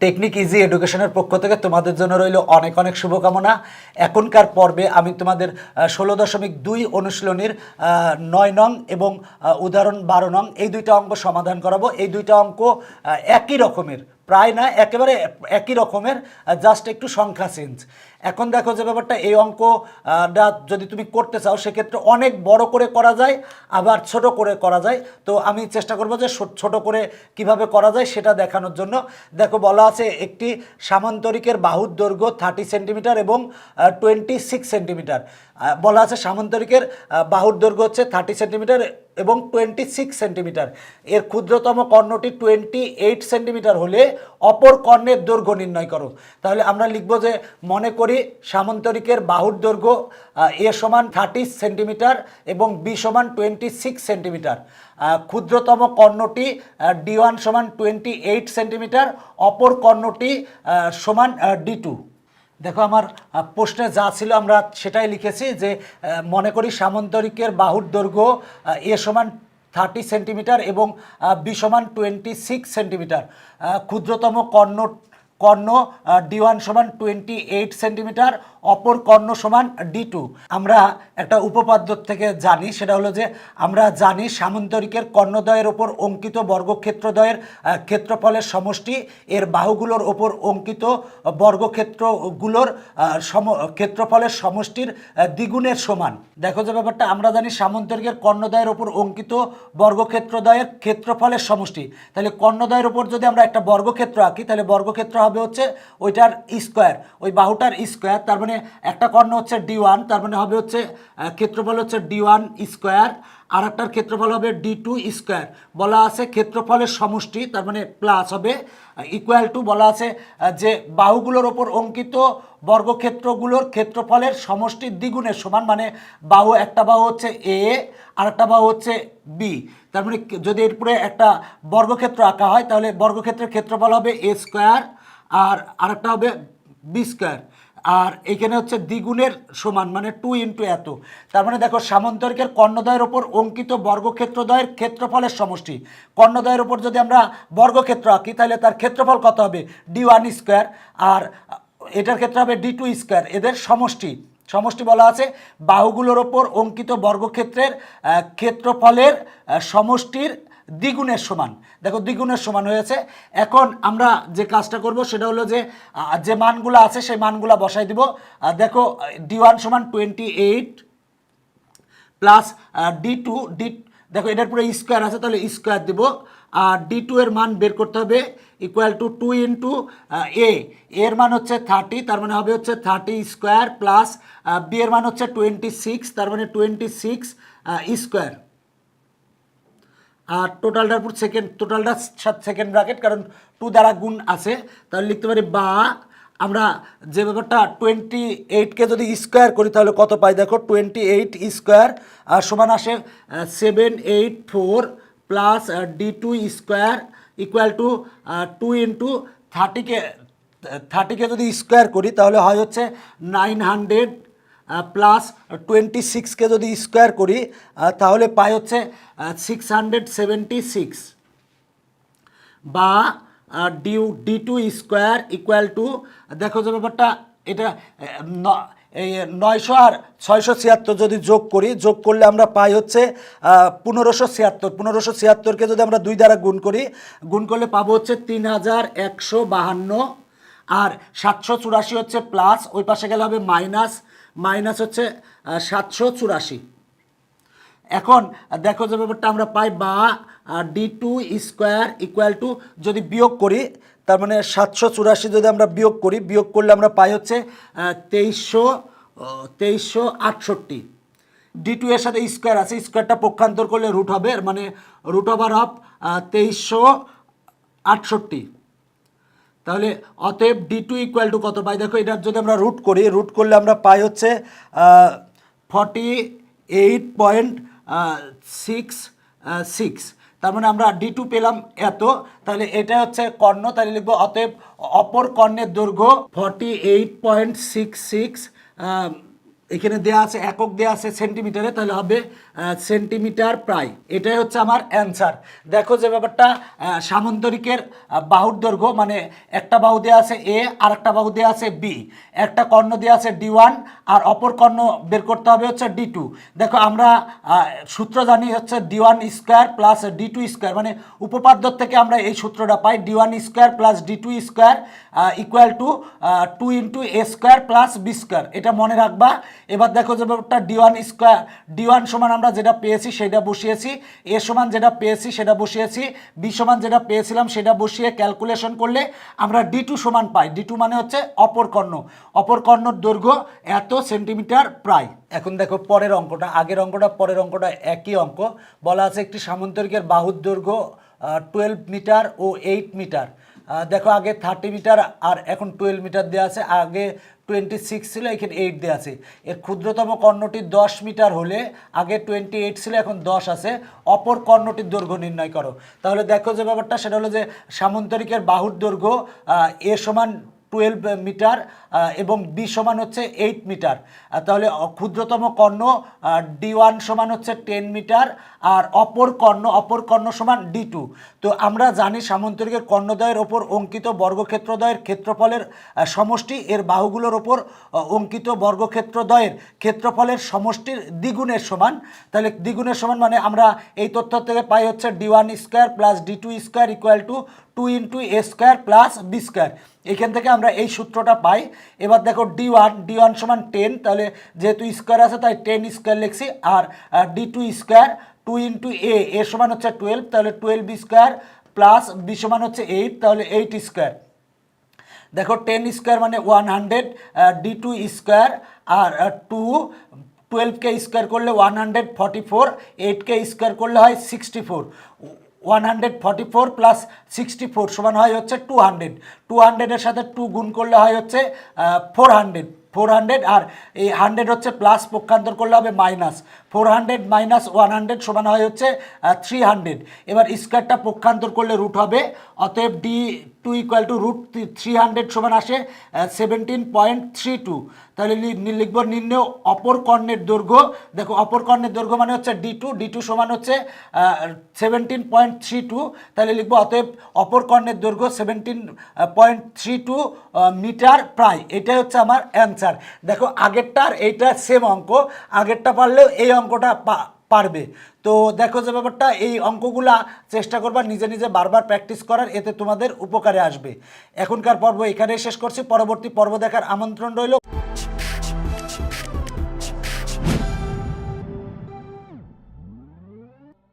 Technique easy এডুকেশনের পক্ষ থেকে তোমাদের জন্য রইল অনেক অনেক শুভকামনা। এখনকার পর্বে আমি তোমাদের 16.2 অনুশীলনীর 9 নং এবং উদাহরণ 12 নং এই দুইটা অঙ্ক সমাধান করাবো। এই দুইটা অঙ্ক একই রকমের, প্রায় না একেবারে একই রকমের, জাস্ট একটু সংখ্যা চেঞ্জ। এখন দেখো যে ব্যাপারটা, এই অঙ্কটা যদি তুমি করতে চাও সেক্ষেত্রে অনেক বড় করে করা যায়, আবার ছোট করে করা যায়। তো আমি চেষ্টা করব যে ছোট করে কিভাবে করা যায় সেটা দেখানোর জন্য। দেখো বলা আছে একটি সামান্তরিকের বাহুর দৈর্ঘ্য 30 সেন্টিমিটার এবং 26 সেন্টিমিটার। বলা আছে সামান্তরিকের বাহুর দৈর্ঘ্য হচ্ছে 30 সেন্টিমিটার এবং 26 সেন্টিমিটার। এর ক্ষুদ্রতম কর্ণটি 28 সেন্টিমিটার হলে অপর কর্ণের দৈর্ঘ্য নির্ণয় করো। তাহলে আমরা লিখব যে মনে করি সামান্তরিকের বাহুর দৈর্ঘ্য এ সমান 30 সেন্টিমিটার এবং বি সমান 26 সেন্টিমিটার। ক্ষুদ্রতম কর্ণটি D1 সমান 28 সেন্টিমিটার, অপর কর্ণটি সমান D2। দেখো আমার প্রশ্নে যা ছিল আমরা সেটাই লিখেছি যে মনে করি সামান্তরিকের বাহুর দৈর্ঘ্য এ সমান 30 সেন্টিমিটার এবং বি সমান 26 সেন্টিমিটার। ক্ষুদ্রতম কর্ণ D1 সমান 28 সেন্টিমিটার, অপর কর্ণ সমান D2। আমরা একটা উপপাদ্য থেকে জানি, সেটা হলো যে আমরা জানি সামান্তরিকের কর্ণদ্বয়ের ওপর অঙ্কিত বর্গক্ষেত্রদ্বয়ের ক্ষেত্রফলের সমষ্টি এর বাহুগুলোর ওপর অঙ্কিত বর্গক্ষেত্রগুলোর ক্ষেত্রফলের সমষ্টির দ্বিগুণের সমান। দেখো যে ব্যাপারটা, আমরা জানি সামান্তরিকের কর্ণদ্বয়ের ওপর অঙ্কিত বর্গক্ষেত্রদ্বয়ের ক্ষেত্রফলের সমষ্টি। তাহলে কর্ণদ্বয়ের ওপর যদি আমরা একটা বর্গক্ষেত্র আঁকি তাহলে বর্গক্ষেত্র হবে হচ্ছে ওইটার স্কোয়ার, ওই বাহুটার স্কোয়ার। তার মানে একটা কর্ণ হচ্ছে D1, তার মানে হবে হচ্ছে ক্ষেত্রফল হচ্ছে D1 স্কোয়ার, আর একটার ক্ষেত্রফল হবে D2 স্কোয়ার। বলা আছে ক্ষেত্রফলের সমষ্টি, তার মানে প্লাস হবে ইকুয়াল টু, বলা আছে যে বাহুগুলোর ওপর অঙ্কিত বর্গক্ষেত্রগুলোর ক্ষেত্রফলের সমষ্টির দ্বিগুণের সমান। মানে বাহু, একটা বাহু হচ্ছে A আর একটা বাহু হচ্ছে B। তার মানে যদি এরপরে একটা বর্গক্ষেত্র আঁকা হয় তাহলে বর্গক্ষেত্রের ক্ষেত্রফল হবে A স্কোয়ার আর আরেকটা হবে B স্কোয়ার, আর এখানে হচ্ছে দ্বিগুণের সমান, মানে 2 ইন্টু এত। তার মানে দেখো সামান্তরিকের কর্ণদ্বয়ের ওপর অঙ্কিত বর্গক্ষেত্রদ্বয়ের ক্ষেত্রফলের সমষ্টি। কর্ণদ্বয়ের ওপর যদি আমরা বর্গক্ষেত্র আঁকি তাহলে তার ক্ষেত্রফল কত হবে? D1 স্কোয়ার, আর এটার ক্ষেত্রে হবে D2 স্কোয়ার। এদের সমষ্টি বলা আছে বাহুগুলোর ওপর অঙ্কিত বর্গক্ষেত্রের ক্ষেত্রফলের সমষ্টির দ্বিগুণের সমান। দেখো দ্বিগুণের সমান হয়েছে। এখন আমরা যে কাজটা করব সেটা হলো যে যে মানগুলো আছে সেই মানগুলো বসাই দিব। দেখো D1 সমান 28 প্লাস D2, দেখো এটার পুরো স্কোয়ার আছে তাহলে স্কোয়ার দিব, আর D2 এর মান বের করতে হবে ইকুয়াল টু 2 ইন্টু এর মান হচ্ছে 30, তার মানে হবে হচ্ছে 30 স্কোয়ার, প্লাস বি এর মান হচ্ছে 26, তার মানে 26 স্কোয়ার। আর টোটালটার উপর টোটালটা সেকেন্ড ব্র্যাকেট, কারণ 2 দ্বারা গুণ আছে, তাহলে লিখতে পারি বা আমরা যে ব্যাপারটা 28কে যদি স্কোয়ার করি তাহলে কত পাই? দেখো 28 স্কোয়ার আর সমান আসে 784 plus D2 square equal to 2 into 30কে যদি স্কোয়ার করি তাহলে হয় হচ্ছে 900 প্লাস 26কে যদি স্কোয়ার করি তাহলে পাই হচ্ছে 676, বা D2 স্কোয়ার ইকুয়াল টু, দেখো যে ব্যাপারটা এটা 900 আর 676 যদি যোগ করলে আমরা পাই হচ্ছে 1576। 1576কে যদি আমরা 2 দ্বারা গুণ করলে পাবো হচ্ছে 3152, আর 784 হচ্ছে প্লাস, ওই পাশে গেলে হবে মাইনাস হচ্ছে 784। এখন দেখো যে ব্যাপারটা আমরা পাই বা D2 স্কোয়ার ইকুয়াল টু, যদি বিয়োগ করি তার মানে 784 যদি আমরা বিয়োগ করলে আমরা পাই হচ্ছে 2368। D2 এর সাথে স্কোয়ার আছে, স্কোয়ারটা পক্ষান্তর করলে রুট হবে, মানে রুট ওভার অফ 2368। তাহলে অতএব D2 ইকুয়াল টু কত পাই? দেখো এটার যদি আমরা রুট করলে আমরা পাই হচ্ছে 48.66। তার মানে আমরা D2 পেলাম এত। তাহলে এটা হচ্ছে কর্ণ, তাহলে লিখবো অতএব অপর কর্ণের দৈর্ঘ্য 48.66, এখানে দেওয়া আছে একক, দেওয়া আছে সেন্টিমিটারে, তাহলে হবে সেন্টিমিটার প্রায়। এটাই হচ্ছে আমার অ্যান্সার। দেখো যে ব্যাপারটা সামান্তরিকের বাহুর দৈর্ঘ্য মানে একটা বাহু দেওয়া আছে এ আর একটা বাহু দেওয়া আছে বি, একটা কর্ণ দেওয়া আছে D1 আর অপর কর্ণ বের করতে হবে হচ্ছে D2। দেখো আমরা সূত্র জানি হচ্ছে D1 square plus D2 square, মানে উপপাদ্য থেকে আমরা এই সূত্রটা পাই D1 square plus D2 square equal to 2 into A square plus B square. এটা মনে রাখবা। এবার দেখো যে ব্যাপারটা D1 স্কোয়ার, D1 সমান আমরা যেটা পেয়েছি সেটা বসিয়েছি, এ সমান যেটা পেয়েছি সেটা বসিয়েছি, বি সমান যেটা পেয়েছিলাম সেটা বসিয়ে ক্যালকুলেশন করলে আমরা D2 সমান পাই। D2 মানে হচ্ছে অপর কর্ণ, অপর কর্ণর দৈর্ঘ্য এত সেন্টিমিটার প্রায়। এখন দেখো পরের অঙ্কটা, আগের অঙ্কটা পরের অঙ্কটা একই অঙ্ক। বলা আছে একটি সামান্তরিকের বাহুর দৈর্ঘ্য 12 মিটার ও 8 মিটার। দেখো আগে 30 মিটার আর এখন 12 মিটার দেওয়া আছে, আগে 26 ছিল এখানে 8 দেওয়া আছে। এর ক্ষুদ্রতম কর্ণটি 10 মিটার হলে আগে 28 ছিল এখন 10 আছে, অপর কর্ণটির দৈর্ঘ্য নির্ণয় করো। তাহলে দেখো যে ব্যাপারটা সেটা হলো যে সামান্তরিকের বাহুর দৈর্ঘ্য এ সমান 12 মিটার এবং বি সমান হচ্ছে 8 মিটার। তাহলে ক্ষুদ্রতম কর্ণ D1 সমান হচ্ছে 10 মিটার আর অপর কর্ণ সমান D2। তো আমরা জানি সামান্তরিকের কর্ণদ্বয়ের ওপর অঙ্কিত বর্গক্ষেত্রদ্বয়ের ক্ষেত্রফলের সমষ্টি এর বাহুগুলোর ওপর অঙ্কিত বর্গক্ষেত্রদ্বয়ের ক্ষেত্রফলের সমষ্টির দ্বিগুণের সমান। তাহলে দ্বিগুণের সমান মানে আমরা এই তথ্য থেকে পাই হচ্ছে D1 square plus D2 square equal to 2 into A square plus B square. এখান থেকে আমরা এই সূত্রটা পাই। এবার দেখো D1 সমান 10, তাহলে যেহেতু স্কোয়ার আছে তাই 10 স্কোয়ার লিখছি, আর D2 স্কোয়ার 2 ইন্টু এ সমান হচ্ছে 12, তাহলে 12 স্কোয়ার প্লাস বি সমান হচ্ছে 8, তাহলে 8 স্কোয়ার। দেখো 10 স্কোয়ার মানে 100, D2 স্কোয়ার আর 12কে স্কোয়ার করলে 144, 8কে স্কোয়ার করলে হয় 64। 144 প্লাস 64 সমান হয় হচ্ছে 200। 200-এর সাথে 2 গুণ করলে হয় হচ্ছে 400 আর এই 100 হচ্ছে প্লাস, পক্ষান্তর করলে হবে মাইনাস। 400 মাইনাস 100 সমান হয় হচ্ছে 300। এবার স্কোয়ারটা পক্ষান্তর করলে রুট হবে, অতএব D2 ইকুয়াল টু রুট 300 সমান আসে 17.32। তাহলে লিখব নির্ণয় অপর কর্ণের দৈর্ঘ্য। দেখো অপর কর্ণের দৈর্ঘ্য মানে হচ্ছে D2 সমান হচ্ছে 17.32, তাহলে লিখব অতএব অপর কর্ণের দৈর্ঘ্য 17.32 মিটার প্রায়। এটাই হচ্ছে আমার অ্যান্সার। দেখো আগেরটার এইটা সেম অঙ্ক, আগেরটা পারলেও এই অঙ্কটা পারবে। তো দেখো যে ব্যাপারটা, এই অঙ্কগুলা চেষ্টা করবা নিজে নিজে বারবার প্র্যাকটিস করার, এতে তোমাদের উপকারে আসবে। এখনকার পর্ব এখানেই শেষ করছি, পরবর্তী পর্ব দেখার আমন্ত্রণ রইল।